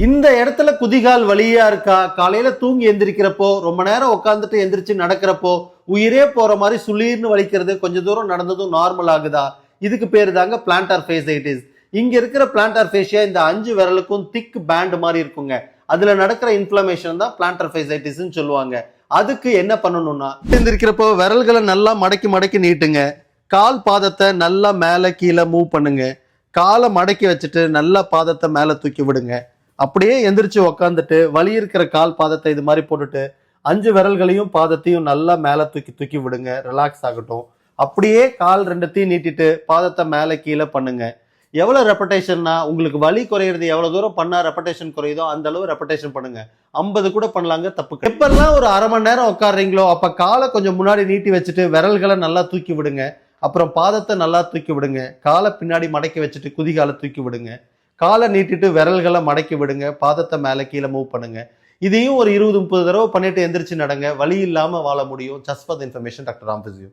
இந்த இடத்துல குதிகால் வலியா இருக்கா? காலையில தூங்கி எந்திரிக்கிறப்போ ரொம்ப நேரம் உட்காந்துட்டு எந்திரிச்சு நடக்கிறப்போ உயிரே போற மாதிரி சுளீர்னு வலிக்கிறது, கொஞ்ச தூரம் நடந்ததும் நார்மல் ஆகுதா? இதுக்கு பேரு தாங்க பிளான்டார் ஃபேசியாட்டிஸ். இங்க இருக்கிற பிளான்டார் ஃபேசியா இந்த 5 விரலுக்கும் திக் பேண்ட் மாதிரி இருக்குங்க. அதுல நடக்கிற இன்ஃப்ளமேஷன் தான் பிளான்டார் ஃபேசியாட்டிஸ்ன்னு சொல்லுவாங்க. அதுக்கு என்ன பண்ணணும்னா, எந்திரிக்கிறப்போ விரல்களை நல்லா மடக்கி மடக்கி நீட்டுங்க. கால் பாதத்தை நல்லா மேல கீழே மூவ் பண்ணுங்க. காலை மடக்கி வச்சுட்டு நல்லா பாதத்தை மேல தூக்கி விடுங்க. அப்படியே எந்திரிச்சு உக்காந்துட்டு வலி இருக்கிற கால் பாதத்தை இது மாதிரி போட்டுட்டு 5 விரல்களையும் பாதத்தையும் நல்லா மேல தூக்கி தூக்கி விடுங்க. ரிலாக்ஸ் ஆகட்டும். அப்படியே கால் 2த்தையும் நீட்டிட்டு பாதத்தை மேல கீழே பண்ணுங்க. எவ்வளவு ரெப்படேஷன்னா, உங்களுக்கு வலி குறையிறது எவ்வளவு தூரம் பண்ணா ரெப்படேஷன் குறையுதோ அந்த அளவு ரெப்படேஷன் பண்ணுங்க. 50 கூட பண்ணலாங்க, தப்பு. எப்பெல்லாம் ஒரு அரை மணி நேரம் உட்காடுறீங்களோ அப்ப காலை கொஞ்சம் முன்னாடி நீட்டி வச்சுட்டு விரல்களை நல்லா தூக்கி விடுங்க. அப்புறம் பாதத்தை நல்லா தூக்கி விடுங்க. காலை பின்னாடி மடக்கி வச்சுட்டு குதிகாலை தூக்கி விடுங்க. காலை நீட்டிட்டு விரல்களை மடக்கி விடுங்க. பாதத்தை மேல கீழே மூவ் பண்ணுங்க. இதையும் ஒரு 20-30 தடவை பண்ணிட்டு எந்திரிச்சு நடங்க. வலி இல்லாம வாழ முடியும். Just for the information, doctor Ram physio.